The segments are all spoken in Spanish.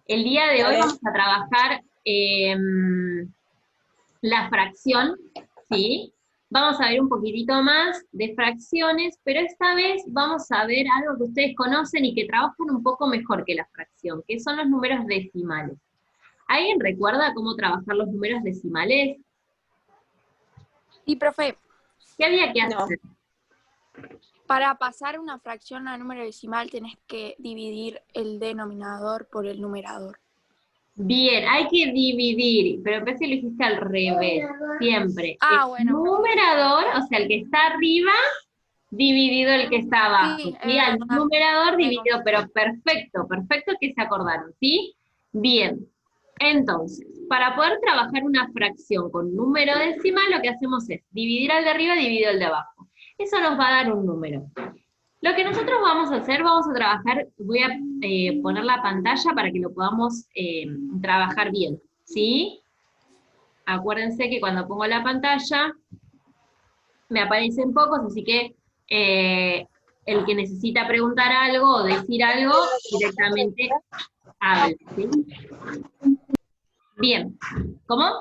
El día de hoy Vale. vamos a trabajar la fracción, ¿sí? Vamos a ver un poquitito más de fracciones, pero esta vez vamos a ver algo que ustedes conocen y que trabajan un poco mejor que la fracción, que son los números decimales. ¿Alguien recuerda cómo trabajar los números decimales? Sí, profe, ¿Qué había que No. hacer? para pasar una fracción a número decimal tenés que dividir el denominador por el numerador. Bien, hay que dividir, pero parece que lo hiciste al revés, siempre. Ah, El bueno. numerador, o sea, el que está arriba, dividido el que está abajo. Sí, ¿Sí? Al verdad. numerador Me dividido, pero perfecto, perfecto que se acordaron, ¿sí? Bien, entonces, para poder trabajar una fracción con número decimal, lo que hacemos es dividir al de arriba, dividido al de abajo. Eso nos va a dar un número. Lo que nosotros vamos a hacer, vamos a trabajar, voy a poner la pantalla para que lo podamos trabajar bien, ¿sí? Acuérdense que cuando pongo la pantalla, me aparecen pocos, así que el que necesita preguntar algo o decir algo, directamente habla, ¿sí? Bien, ¿cómo?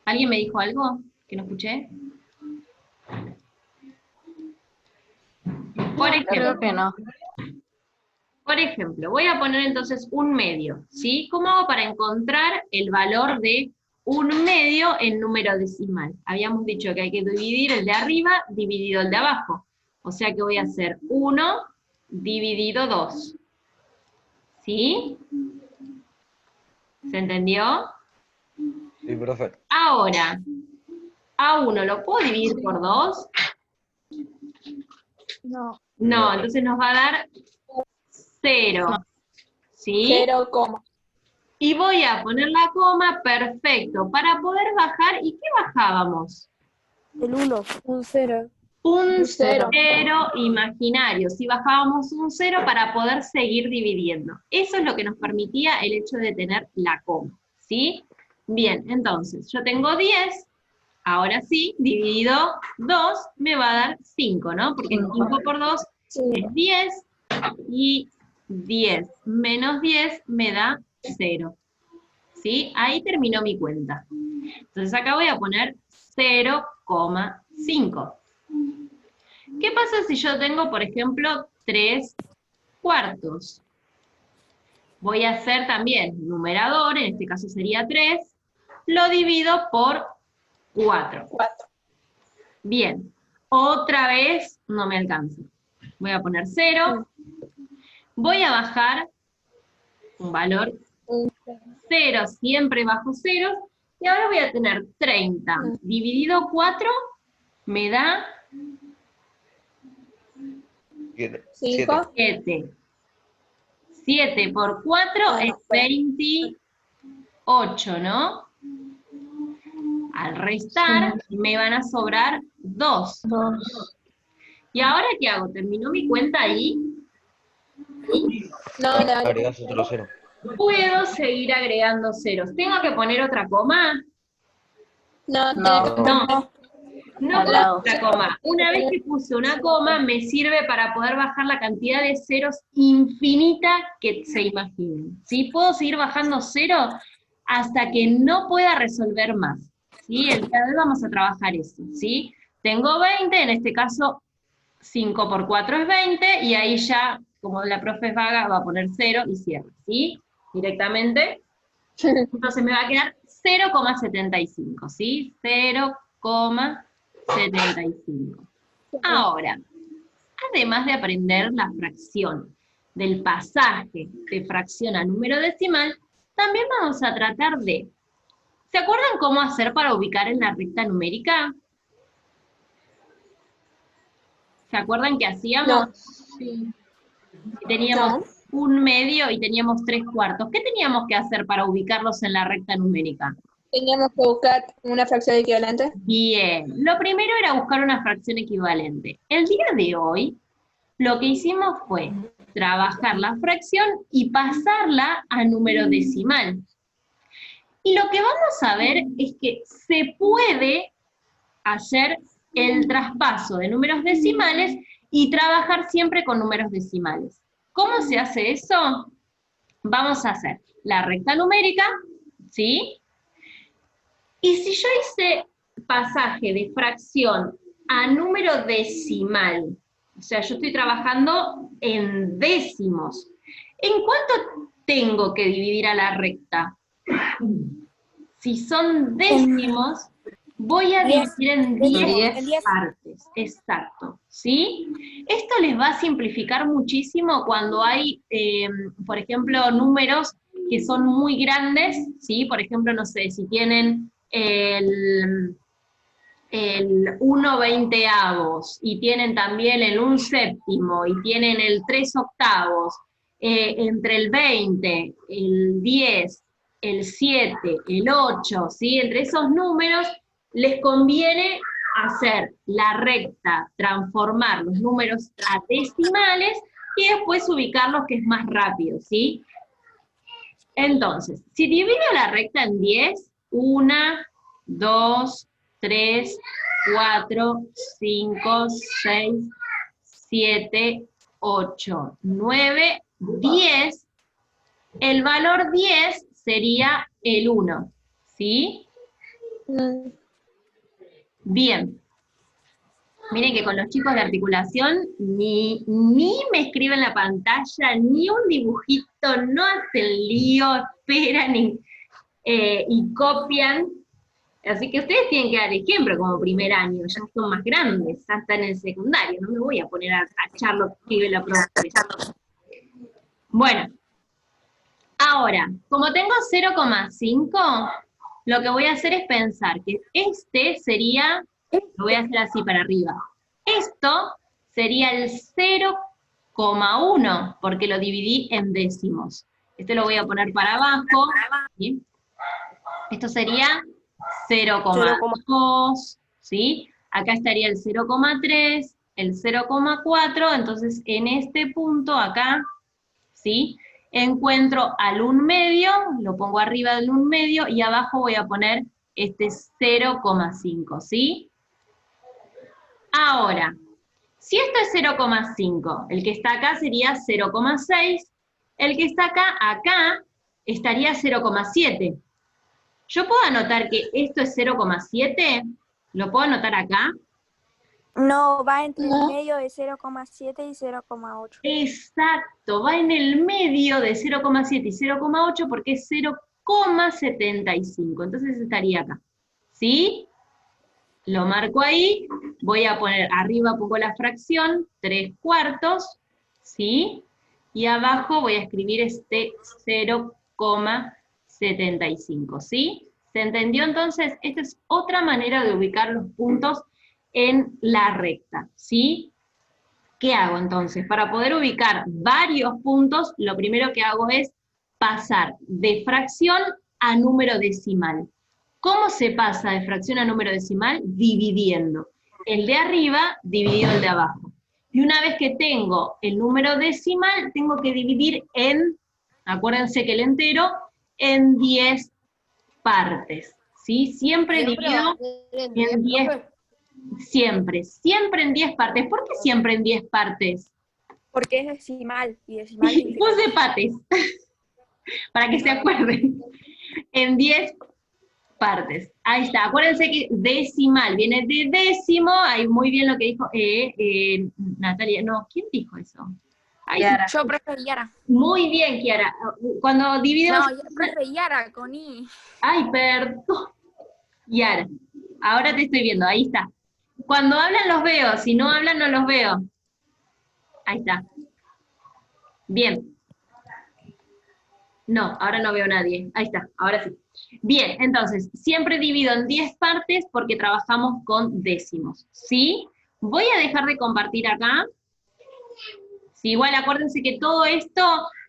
¿Alguien me dijo algo que no escuché? Por ejemplo, Creo que no. por ejemplo, voy a poner entonces un medio, ¿sí? ¿Cómo hago para encontrar el valor de un medio en número decimal? Habíamos dicho que hay que dividir el de arriba dividido el de abajo. O sea que voy a hacer 1 dividido 2. ¿Sí? ¿Se entendió? Sí, profe. Ahora, A1 ¿lo puedo dividir por 2? No. No, entonces nos va a dar 0. ¿Sí? 0, Y voy a poner la coma, perfecto, para poder bajar, ¿y qué bajábamos? El 1. Un 0. Un cero. 0 imaginario, si bajábamos un 0 para poder seguir dividiendo. Eso es lo que nos permitía el hecho de tener la coma, ¿sí? Bien, entonces, yo tengo 10, ahora sí, dividido 2, me va a dar 5, ¿no? Porque 5 por 2 es 10, y 10 menos 10 me da 0. ¿Sí? Ahí terminó mi cuenta. Entonces acá voy a poner 0,5. ¿Qué pasa si yo tengo, por ejemplo, 3 cuartos? Voy a hacer también numerador, en este caso sería 3, lo divido por 4. 4. Bien, otra vez no me alcanza. Voy a poner 0, voy a bajar un valor 0, siempre bajo 0, y ahora voy a tener 30 dividido 4, me da 5. 7. 7 por 4 es 28, ¿no? Al restar me van a sobrar 2. ¿Y ahora qué hago? ¿Terminó mi cuenta ahí? No, Agregas otro 0. Puedo seguir agregando ceros. ¿Tengo que poner otra coma? no, No. No Al pongo lado. otra coma. Una vez que puse una coma, me sirve para poder bajar la cantidad de ceros infinita que se imaginen. ¿Sí? Puedo seguir bajando ceros hasta que no pueda resolver más. ¿Sí? El día de hoy vamos a trabajar eso. ¿Sí? Tengo 20, en este caso 5 por 4 es 20, y ahí ya, como la profe es vaga, va a poner 0 y cierra. ¿Sí? Directamente. Entonces me va a quedar 0,75, ¿sí? 0,75. Ahora, además de aprender la fracción del pasaje de fracción a número decimal, también vamos a tratar de, ¿se acuerdan cómo hacer para ubicar en la recta numérica? ¿Se acuerdan que hacíamos? No. Teníamos No. un medio y teníamos 3 cuartos. ¿Qué teníamos que hacer para ubicarlos en la recta numérica? Teníamos que buscar una fracción equivalente. Bien, lo primero era buscar una fracción equivalente. El día de hoy, lo que hicimos fue trabajar la fracción y pasarla a número decimal. Y lo que vamos a ver es que se puede hacer el traspaso de números decimales y trabajar siempre con números decimales. ¿Cómo se hace eso? Vamos a hacer la recta numérica, ¿sí? Y si yo hice pasaje de fracción a número decimal, o sea, yo estoy trabajando en décimos, ¿en cuánto tengo que dividir a la recta? Si son décimos, voy a dividir en 10 partes, exacto, ¿sí? Esto les va a simplificar muchísimo cuando hay, por ejemplo, números que son muy grandes, ¿sí? Por ejemplo, no sé, si tienen el 1/20 y tienen también el 1/7 y tienen el 3/8, entre el 20, el 10, el 7, el 8, ¿sí? Entre esos números les conviene hacer la recta, transformar los números a decimales y después ubicarlos, que es más rápido, ¿sí? Entonces, si divido la recta en 10, 1, 2, 3, 4, 5, 6, 7, 8, 9, 10, el valor 10 sería el 1, ¿sí? Bien. Miren que con los chicos de articulación ni me escriben en la pantalla, ni un dibujito, no hacen lío, esperan y copian. Así que ustedes tienen que dar ejemplo como primer año, ya son más grandes, ya están en el secundario, no me voy a poner a echar lo que escribe la profe. Bueno, ahora, como tengo 0,5, lo que voy a hacer es pensar que este sería, lo voy a hacer así para arriba, esto sería el 0,1, porque lo dividí en décimos. Este lo voy a poner para abajo, ¿sí? Esto sería 0,2, ¿sí? Acá estaría el 0,3, el 0,4, entonces en este punto acá, ¿sí? Encuentro al 1/2, lo pongo arriba del 1/2 y abajo voy a poner este 0,5, ¿sí? Ahora, si esto es 0,5, el que está acá sería 0,6, el que está acá estaría 0,7. ¿Yo puedo anotar que esto es 0,7? ¿Lo puedo anotar acá? No, va entre el medio de 0,7 y 0,8. Exacto, va en el medio de 0,7 y 0,8 porque es 0,75. Entonces estaría acá. ¿Sí? Lo marco ahí, voy a poner, arriba pongo la fracción, 3/4, ¿sí? Y abajo voy a escribir este 0,75, ¿sí? ¿Se entendió entonces? Esta es otra manera de ubicar los puntos en la recta, ¿sí? ¿Qué hago entonces? Para poder ubicar varios puntos, lo primero que hago es pasar de fracción a número decimal. ¿Cómo se pasa de fracción a número decimal? Dividiendo. El de arriba dividido el de abajo. Y una vez que tengo el número decimal, tengo que dividir en, acuérdense que el entero, en 10 partes. ¿Sí? Siempre divido en 10, siempre en 10 partes. ¿Por qué siempre en 10 partes? Porque es decimal, y decimal significa... Puse pates, para que se acuerden. En 10 partes. Ahí está. Acuérdense que decimal viene de décimo. Ahí muy bien lo que dijo Natalia. No, ¿quién dijo eso? Ay, yo profe Yara. Muy bien, Kiara. Cuando dividimos... No, yo profe Yara con I. Ay, perdón. Yara. Ahora te estoy viendo. Ahí está. Cuando hablan los veo. Si no hablan no los veo. Ahí está. Bien. No, ahora no veo a nadie. Ahí está, ahora sí. Bien, entonces, siempre divido en 10 partes porque trabajamos con décimos, ¿sí? Voy a dejar de compartir acá. Sí, igual acuérdense que todo esto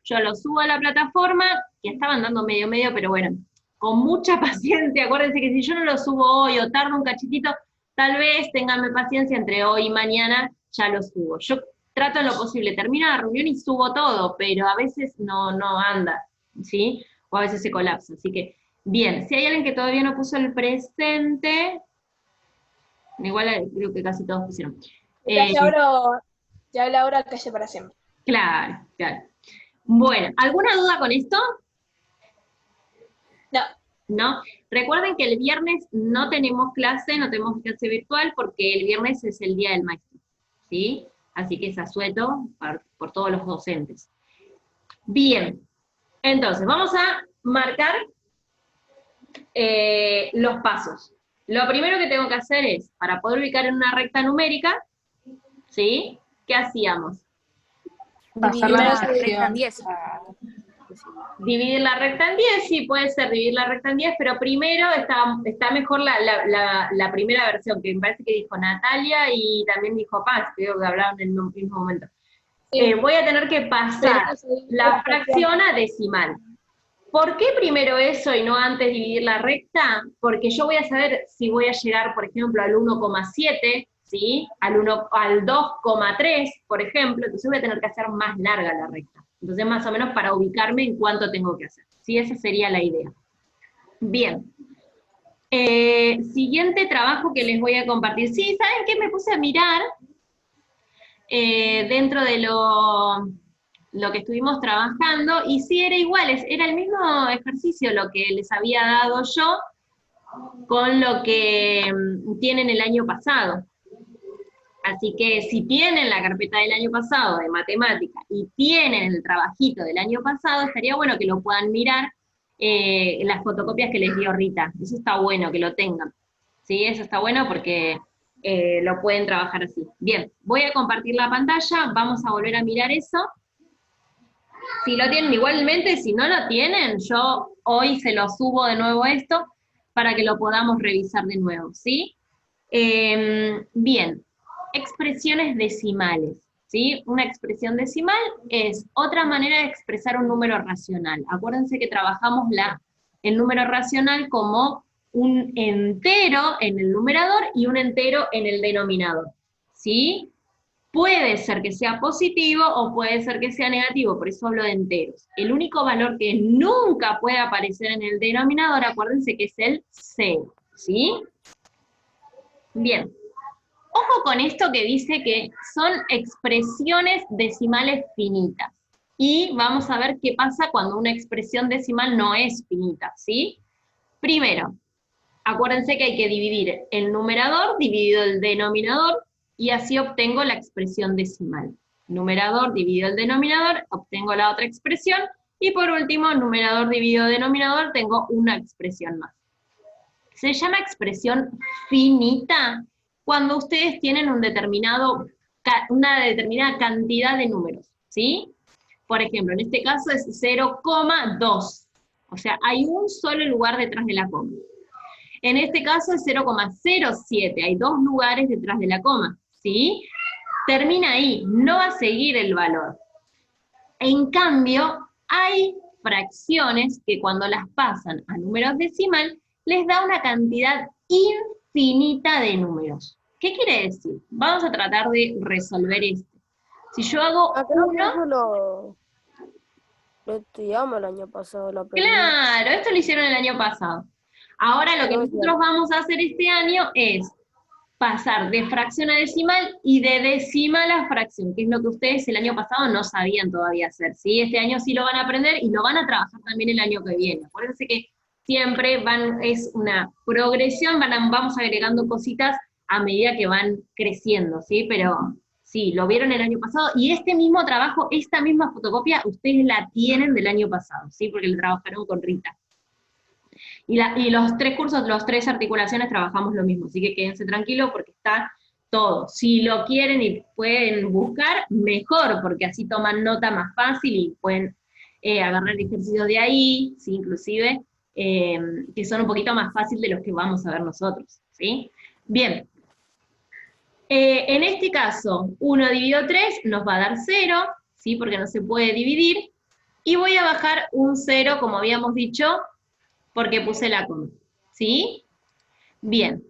yo lo subo a la plataforma, que estaban dando medio, pero bueno, con mucha paciencia. Acuérdense que si yo no lo subo hoy o tardo un cachitito, tal vez ténganme paciencia, entre hoy y mañana ya lo subo. Yo trato en lo posible, termino la reunión y subo todo, pero a veces no anda, ¿sí? O a veces se colapsa, así que, bien, si hay alguien que todavía no puso el presente, igual creo que casi todos pusieron. Ya la hora calle para siempre. Claro, claro. Bueno, ¿alguna duda con esto? No. ¿No? Recuerden que el viernes no tenemos clase virtual, porque el viernes es el Día del Maestro, ¿sí? Así que es asueto por todos los docentes. Bien, entonces vamos a marcar los pasos. Lo primero que tengo que hacer es, para poder ubicar en una recta numérica, ¿sí? ¿Qué hacíamos? Dividir la la fracción. recta en 10. Dividir la recta en 10, sí, puede ser dividir la recta en 10, pero primero está mejor la primera versión, que me parece que dijo Natalia y también dijo Paz, creo que hablaron en un mismo momento. Sí. Voy a tener que pasar la fracción a decimal. ¿Por qué primero eso y no antes dividir la recta? Porque yo voy a saber si voy a llegar, por ejemplo, al 1,7, ¿sí? Al 2,3, por ejemplo, entonces voy a tener que hacer más larga la recta. Entonces, más o menos para ubicarme en cuánto tengo que hacer. ¿Sí? Esa sería la idea. Bien. Siguiente trabajo que les voy a compartir. Sí, ¿saben qué? Me puse a mirar dentro de lo que estuvimos trabajando, y sí, era igual, era el mismo ejercicio lo que les había dado yo con lo que tienen el año pasado. Así que si tienen la carpeta del año pasado de matemática y tienen el trabajito del año pasado, estaría bueno que lo puedan mirar en las fotocopias que les dio Rita. Eso está bueno que lo tengan. ¿Sí? Eso está bueno porque lo pueden trabajar así. Bien, voy a compartir la pantalla, vamos a volver a mirar eso. Si lo tienen igualmente, si no lo tienen, yo hoy se lo subo de nuevo esto para que lo podamos revisar de nuevo, ¿sí? Bien, expresiones decimales, ¿sí? Una expresión decimal es otra manera de expresar un número racional. Acuérdense que trabajamos el número racional como un entero en el numerador y un entero en el denominador, ¿sí? Puede ser que sea positivo o puede ser que sea negativo, por eso hablo de enteros. El único valor que nunca puede aparecer en el denominador, acuérdense que es el 0, ¿sí? Bien. Ojo con esto que dice que son expresiones decimales finitas. Y vamos a ver qué pasa cuando una expresión decimal no es finita, ¿sí? Primero, acuérdense que hay que dividir el numerador dividido el denominador, y así obtengo la expresión decimal. Numerador dividido el denominador, obtengo la otra expresión, y por último, numerador dividido denominador, tengo una expresión más. Se llama expresión finita cuando ustedes tienen una determinada cantidad de números, ¿sí? Por ejemplo, en este caso es 0,2, o sea, hay un solo lugar detrás de la coma. En este caso es 0,07, hay dos lugares detrás de la coma, ¿sí? Termina ahí, no va a seguir el valor. En cambio, hay fracciones que cuando las pasan a números decimal, les da una cantidad infinita de números. ¿Qué quiere decir? Vamos a tratar de resolver esto. Si yo hago Creo que eso lo estudiamos el año pasado, lo aprendí. Claro, esto lo hicieron el año pasado. Ahora lo que nosotros vamos a hacer este año es pasar de fracción a decimal y de decimal a fracción, que es lo que ustedes el año pasado no sabían todavía hacer, ¿sí? Este año sí lo van a aprender y lo van a trabajar también el año que viene. Acuérdense que siempre es una progresión, vamos agregando cositas a medida que van creciendo, ¿sí? Pero sí, lo vieron el año pasado, y este mismo trabajo, esta misma fotocopia, ustedes la tienen del año pasado, ¿sí? Porque la trabajaron con Rita. Y los tres cursos, los tres articulaciones, trabajamos lo mismo, así que quédense tranquilos porque está todo. Si lo quieren y pueden buscar, mejor, porque así toman nota más fácil y pueden agarrar ejercicios de ahí, ¿sí? Inclusive, que son un poquito más fáciles de los que vamos a ver nosotros, ¿sí? Bien. En este caso, 1 dividido 3 nos va a dar 0, ¿sí? Porque no se puede dividir, y voy a bajar un 0, como habíamos dicho, porque puse la coma, ¿sí? Bien.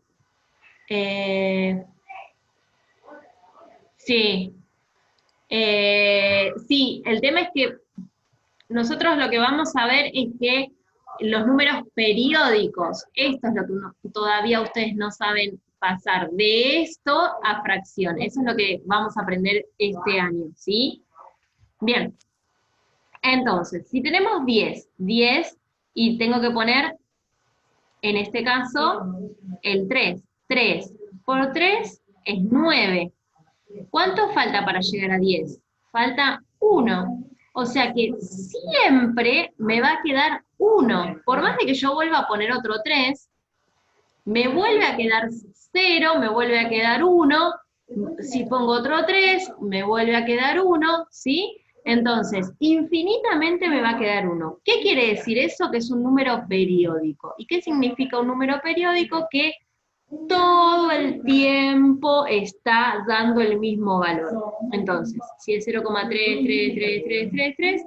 Sí. Sí, el tema es que nosotros lo que vamos a ver es que los números periódicos, esto es lo que todavía ustedes no saben pasar, de esto a fracción, eso es lo que vamos a aprender este año, ¿sí? Bien. Entonces, si tenemos 10 y tengo que poner, en este caso, el 3. 3 por 3 es 9. ¿Cuánto falta para llegar a 10? Falta 1. O sea que siempre me va a quedar 1. Por más de que yo vuelva a poner otro 3, me vuelve a quedar 0, me vuelve a quedar 1. Si pongo otro 3, me vuelve a quedar 1, ¿sí? Entonces, infinitamente me va a quedar 1. ¿Qué quiere decir eso? Que es un número periódico. ¿Y qué significa un número periódico? Que todo el tiempo está dando el mismo valor. Entonces, si es 0,33333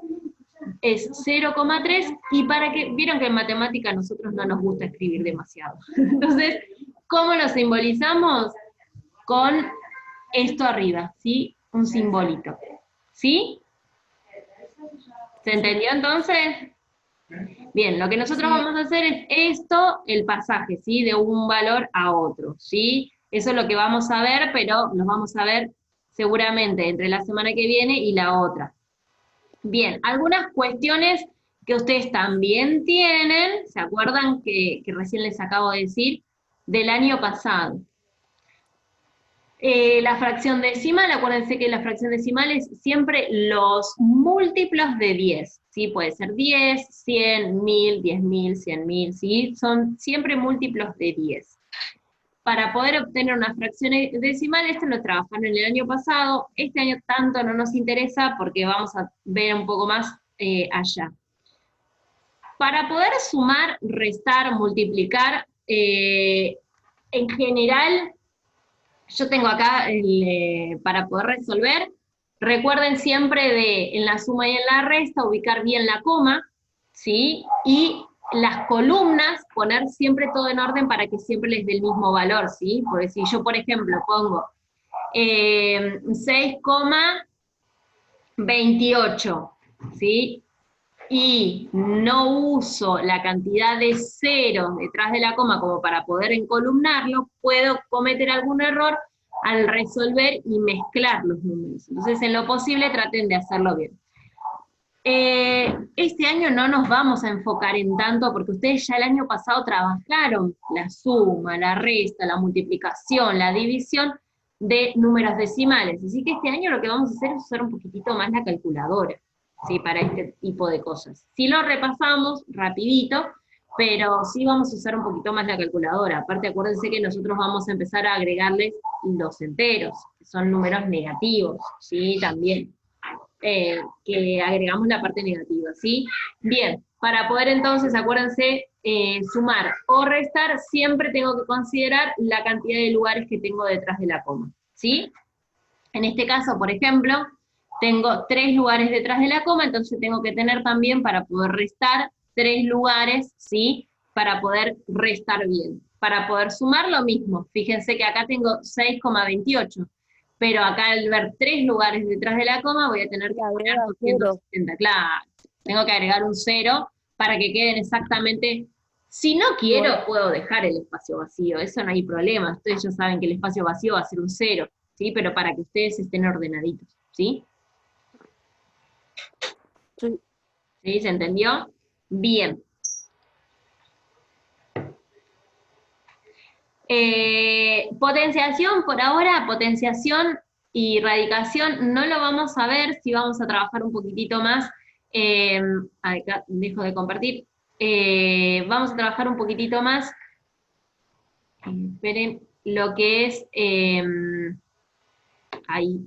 es 0,3, y para que, vieron que en matemática a nosotros no nos gusta escribir demasiado. Entonces, ¿cómo lo simbolizamos? Con esto arriba, ¿sí? Un simbolito, ¿sí? ¿Se entendió entonces? Bien, lo que nosotros vamos a hacer es esto, el pasaje, ¿sí? De un valor a otro, ¿sí? Eso es lo que vamos a ver, pero los vamos a ver seguramente entre la semana que viene y la otra. Bien, algunas cuestiones que ustedes también tienen, ¿se acuerdan que recién les acabo de decir? Del año pasado. La fracción decimal, acuérdense que la fracción decimal es siempre los múltiplos de 10, ¿sí? Puede ser 10, 100, 1000, 10.000, 100.000, ¿sí? Son siempre múltiplos de 10. Para poder obtener una fracción decimal, esto lo trabajaron el año pasado, este año tanto no nos interesa porque vamos a ver un poco más allá. Para poder sumar, restar, multiplicar, en general, yo tengo acá, para poder resolver, recuerden siempre en la suma y en la resta, ubicar bien la coma, ¿sí? Y las columnas, poner siempre todo en orden para que siempre les dé el mismo valor, ¿sí? Porque si yo, por ejemplo, pongo 6,28, ¿sí? Y no uso la cantidad de ceros detrás de la coma como para poder encolumnarlo, puedo cometer algún error al resolver y mezclar los números. Entonces, en lo posible, traten de hacerlo bien. Este año no nos vamos a enfocar en tanto, porque ustedes ya el año pasado trabajaron la suma, la resta, la multiplicación, la división de números decimales. Así que este año lo que vamos a hacer es usar un poquitito más la calculadora, ¿sí? Para este tipo de cosas. Si lo repasamos rapidito, pero sí vamos a usar un poquito más la calculadora. Aparte, acuérdense que nosotros vamos a empezar a agregarles los enteros, que son números negativos, ¿sí? También. Que agregamos la parte negativa, ¿sí? Bien, para poder entonces, acuérdense, sumar o restar, siempre tengo que considerar la cantidad de lugares que tengo detrás de la coma, ¿sí? En este caso, por ejemplo, tengo 3 lugares detrás de la coma, entonces tengo que tener también, para poder restar, 3 lugares, ¿sí? Para poder restar bien. Para poder sumar, lo mismo. Fíjense que acá tengo 6,28. Pero acá al ver 3 lugares detrás de la coma voy a tener que poner 270, claro. Tengo que agregar un 0 para que queden exactamente. Si no quiero, puedo dejar el espacio vacío, eso no hay problema. Ustedes ya saben que el espacio vacío va a ser un 0, ¿sí? Pero para que ustedes estén ordenaditos, ¿sí? Sí. ¿Sí? ¿Se entendió? Bien. Potenciación, por ahora, potenciación y radicación, no lo vamos a ver, si vamos a trabajar un poquitito más, acá dejo de compartir, vamos a trabajar un poquitito más, esperen, lo que es, ahí,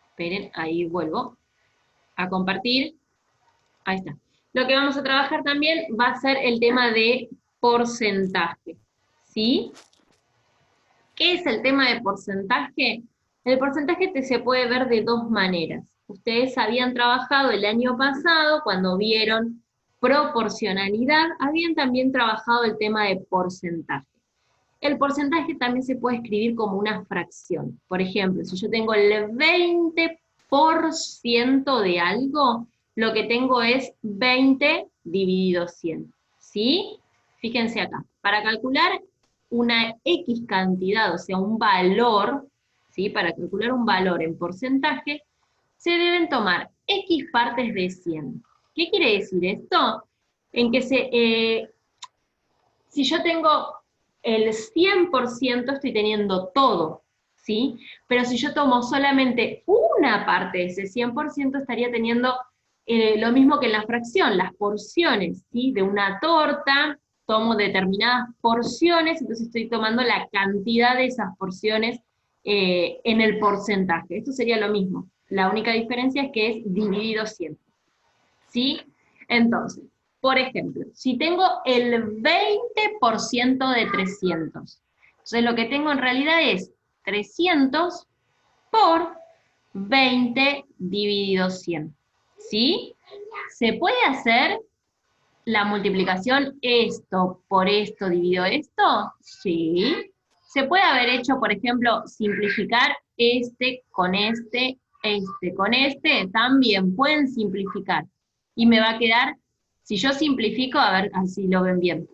esperen, ahí vuelvo a compartir, ahí está. Lo que vamos a trabajar también va a ser el tema de porcentaje, ¿sí? ¿Qué es el tema de porcentaje? El porcentaje se puede ver de 2 maneras. Ustedes habían trabajado el año pasado, cuando vieron proporcionalidad, habían también trabajado el tema de porcentaje. El porcentaje también se puede escribir como una fracción. Por ejemplo, si yo tengo el 20% de algo, lo que tengo es 20 dividido 100, ¿sí? Fíjense acá, para calcular una X cantidad, o sea, un valor, ¿sí? Para calcular un valor en porcentaje, se deben tomar X partes de 100. ¿Qué quiere decir esto? En que si yo tengo el 100%, estoy teniendo todo, ¿sí? Pero si yo tomo solamente una parte de ese 100%, estaría teniendo lo mismo que en la fracción, las porciones, ¿sí? De una torta, tomo determinadas porciones, entonces estoy tomando la cantidad de esas porciones en el porcentaje. Esto sería lo mismo. La única diferencia es que es dividido 100. ¿Sí? Entonces, por ejemplo, si tengo el 20% de 300, entonces lo que tengo en realidad es 300 por 20 dividido 100. ¿Sí? ¿Se puede hacer la multiplicación esto por esto dividido esto? Sí. ¿Se puede haber hecho, por ejemplo, simplificar este con este con este? También pueden simplificar. Y me va a quedar, si yo simplifico, a ver, así lo ven bien.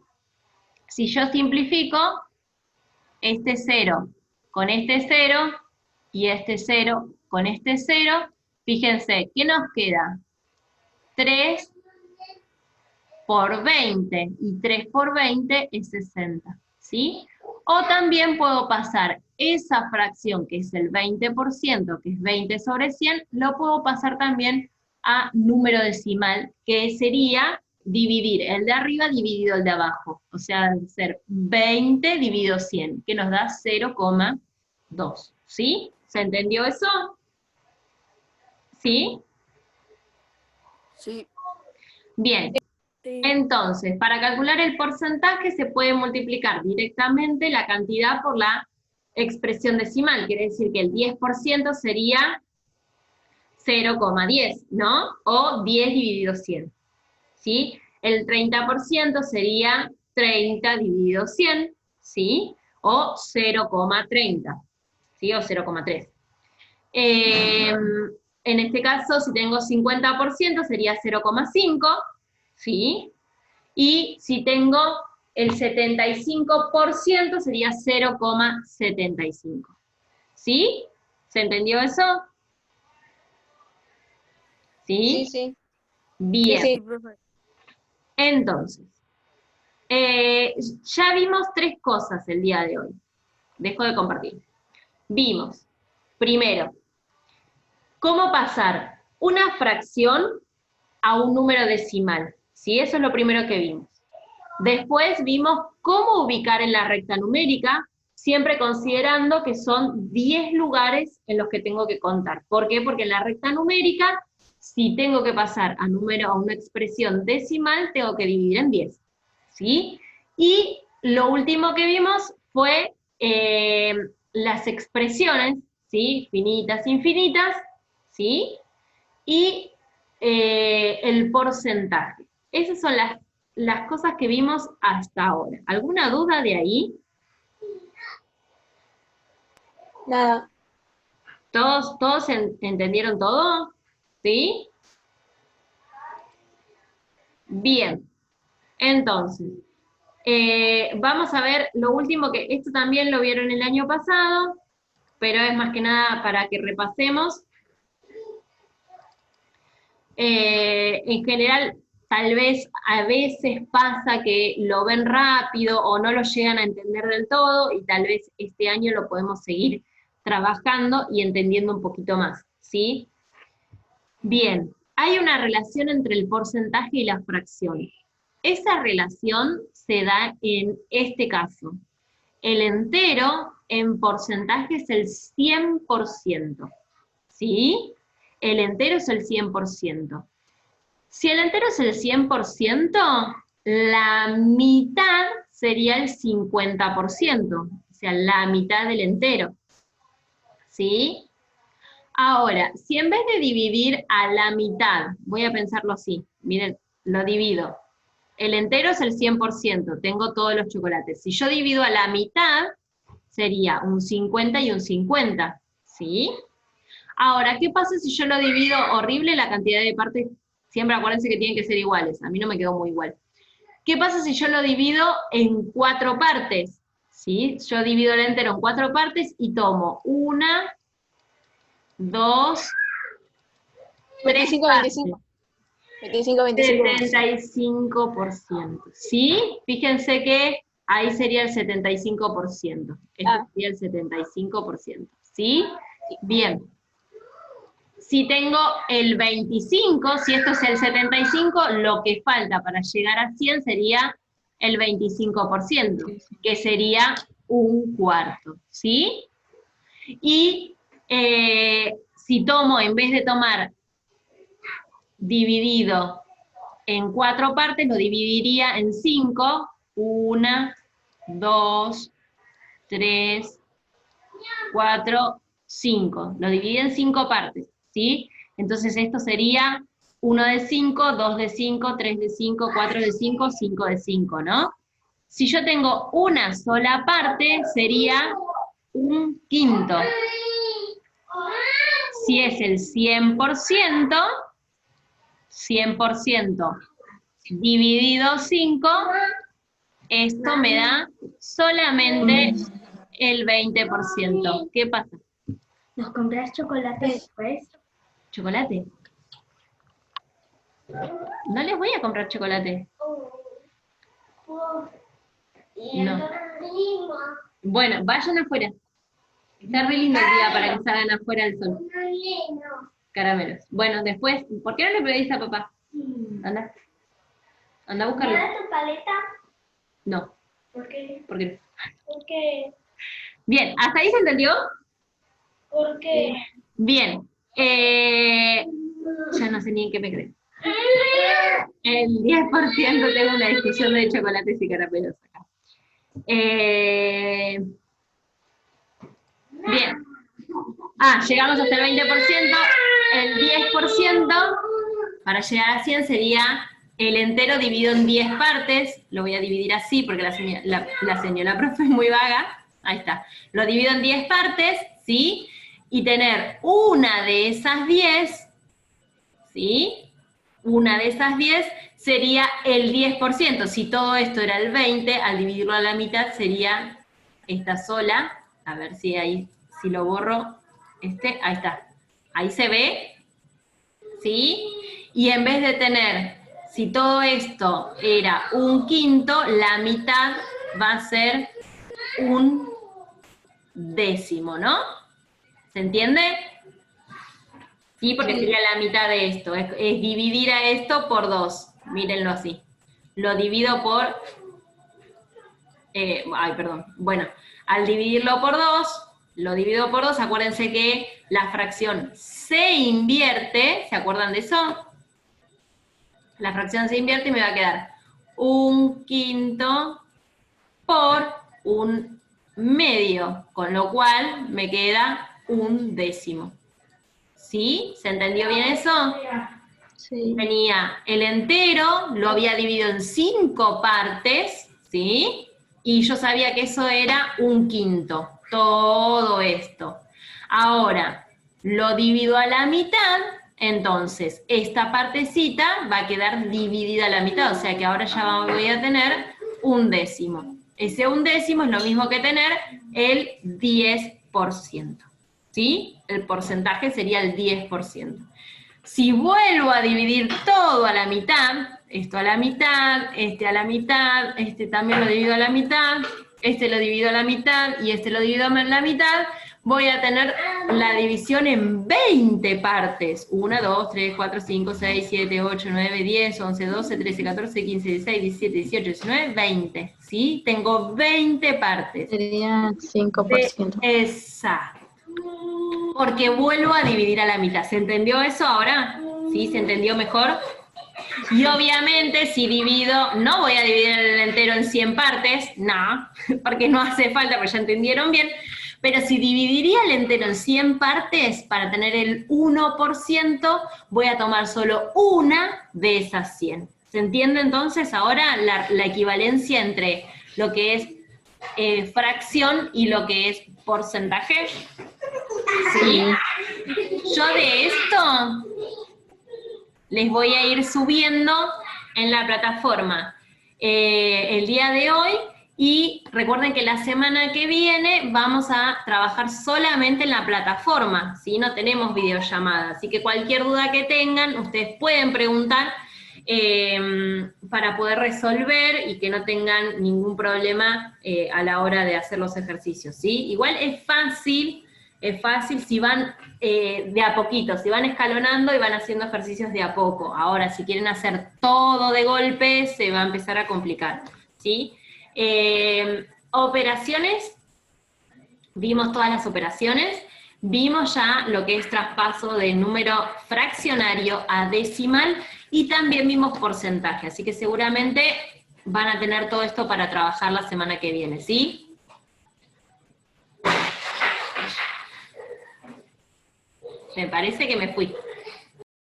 Si yo simplifico, este 0 con este 0, y este 0 con este 0, fíjense, ¿qué nos queda? 3 por 20, y 3 por 20 es 60, ¿sí? O también puedo pasar esa fracción, que es el 20%, que es 20 sobre 100, lo puedo pasar también a número decimal, que sería dividir el de arriba dividido el de abajo. O sea, ser 20 dividido 100, que nos da 0,2, ¿sí? ¿Se entendió eso? ¿Sí? Sí. Bien. Sí. Entonces, para calcular el porcentaje se puede multiplicar directamente la cantidad por la expresión decimal, quiere decir que el 10% sería 0,10, ¿no? O 10 dividido 100, ¿sí? El 30% sería 30 dividido 100, ¿sí? O 0,30, ¿sí? O 0,3. En este caso, si tengo 50%, sería 0,5, ¿sí? Y si tengo el 75%, sería 0,75. ¿Sí? ¿Se entendió eso? Sí, ¿Sí? sí. Bien. Sí, sí. Entonces, ya vimos 3 cosas el día de hoy. Dejo de compartir. Vimos, primero, cómo pasar una fracción a un número decimal. ¿Sí? Eso es lo primero que vimos. Después vimos cómo ubicar en la recta numérica, siempre considerando que son 10 lugares en los que tengo que contar. ¿Por qué? Porque en la recta numérica, si tengo que pasar a una expresión decimal, tengo que dividir en 10. ¿Sí? Y lo último que vimos fue las expresiones, ¿sí? Finitas, infinitas, ¿sí? Y el porcentaje. Esas son las cosas que vimos hasta ahora. ¿Alguna duda de ahí? Nada. ¿Todos entendieron todo? ¿Sí? Bien. Entonces, vamos a ver lo último, que esto también lo vieron el año pasado, pero es más que nada para que repasemos. En general, tal vez a veces pasa que lo ven rápido o no lo llegan a entender del todo, y tal vez este año lo podemos seguir trabajando y entendiendo un poquito más, ¿sí? Bien, hay una relación entre el porcentaje y la fracción. Esa relación se da en este caso. El entero en porcentaje es el 100%, ¿sí? El entero es el 100%. Si el entero es el 100%, la mitad sería el 50%, o sea, la mitad del entero, ¿sí? Ahora, si en vez de dividir a la mitad, voy a pensarlo así, miren, lo divido. El entero es el 100%, tengo todos los chocolates. Si yo divido a la mitad, sería un 50 y un 50, ¿sí? Ahora, ¿qué pasa si yo lo divido horrible la cantidad de partes? Siempre acuérdense que tienen que ser iguales, a mí no me quedó muy igual. ¿Qué pasa si yo lo divido en 4 partes? ¿Sí? Yo divido el entero en 4 partes y tomo 1, 2, tres 25, partes. 25. 25, 25. 75%. ¿Sí? Fíjense que ahí sería el 75%. Este sería el 75%. ¿Sí? Bien. Si tengo el 25, si esto es el 75, lo que falta para llegar a 100 sería el 25%, que sería un cuarto. ¿Sí? Y si tomo, en vez de tomar dividido en 4 partes, lo dividiría en 5. 1, 2, 3, 4, 5. Lo dividí en 5 partes, ¿sí? Entonces esto sería 1 de 5, 2 de 5, 3 de 5, 4 de 5, 5 de 5, ¿no? Si yo tengo una sola parte, sería un quinto. Si es el 100%, 100% dividido 5, esto me da solamente el 20%. ¿Qué pasa? ¿Nos compras chocolate después? ¿Chocolate? No les voy a comprar chocolate. No. Bueno, vayan afuera. Está re lindo el día para que salgan afuera al sol. Caramelos. Bueno, después, ¿por qué no le pedís a papá? Anda. Anda a buscarlo. ¿Me das tu paleta? No. ¿Por qué? ¿Por qué? Porque, Bien, ¿hasta ahí se entendió? porque Bien. Ya no sé ni en qué me creen. El 10% tengo una discusión de chocolates y caramelos acá. Bien. Llegamos hasta el 20%. El 10% para llegar a 100 sería el entero dividido en 10 partes. Lo voy a dividir así porque la señora profe es muy vaga. Ahí está. Lo divido en 10 partes, ¿sí? Y tener una de esas 10, ¿sí? Una de esas 10 sería el 10%. Si todo esto era el 20, al dividirlo a la mitad sería esta sola. A ver si ahí, si lo borro, ahí está. Ahí se ve, ¿sí? Y en vez de tener, si todo esto era un quinto, la mitad va a ser un décimo, ¿no? ¿Se entiende? Sí, porque sería la mitad de esto. Es dividir a esto por 2. Mírenlo así. Lo divido por... perdón. Bueno, al dividirlo por 2, lo divido por 2, acuérdense que la fracción se invierte. ¿Se acuerdan de eso? La fracción se invierte y me va a quedar un quinto por un medio, con lo cual me queda un décimo. ¿Sí? ¿Se entendió bien eso? Sí. Tenía el entero, lo había dividido en 5 partes, ¿sí? Y yo sabía que eso era un quinto, todo esto. Ahora, lo divido a la mitad, entonces esta partecita va a quedar dividida a la mitad, o sea que ahora ya voy a tener un décimo. Ese un décimo es lo mismo que tener el 10%, ¿sí? El porcentaje sería el 10%. Si vuelvo a dividir todo a la mitad, esto a la mitad, este a la mitad, este también lo divido a la mitad, este lo divido a la mitad y este lo divido a la mitad, voy a tener la división en 20 partes. 1, 2, 3, 4, 5, 6, 7, 8, 9, 10, 11, 12, 13, 14, 15, 16, 17, 18, 19, 20. ¿Sí? Tengo 20 partes. Sería 5%. Exacto. Porque vuelvo a dividir a la mitad. ¿Se entendió eso ahora? ¿Sí? ¿Se entendió mejor? Y obviamente si divido, no voy a dividir el entero en 100 partes, no, porque no hace falta, porque ya entendieron bien, pero si dividiría el entero en 100 partes, para tener el 1%, voy a tomar solo una de esas 100. ¿Se entiende entonces ahora la equivalencia entre lo que es fracción y lo que es porcentaje? ¿Sí? Yo de esto les voy a ir subiendo en la plataforma el día de hoy Y recuerden que la semana que viene vamos a trabajar solamente en la plataforma, ¿sí? No tenemos videollamada, así que cualquier duda que tengan, ustedes pueden preguntar para poder resolver y que no tengan ningún problema a la hora de hacer los ejercicios, ¿sí? Igual es fácil si van de a poquito, si van escalonando y van haciendo ejercicios de a poco. Ahora, si quieren hacer todo de golpe, se va a empezar a complicar, ¿sí? Operaciones, vimos todas las operaciones, vimos ya lo que es traspaso de número fraccionario a decimal, y también vimos porcentaje, así que seguramente van a tener todo esto para trabajar la semana que viene, ¿sí? Me parece que me fui.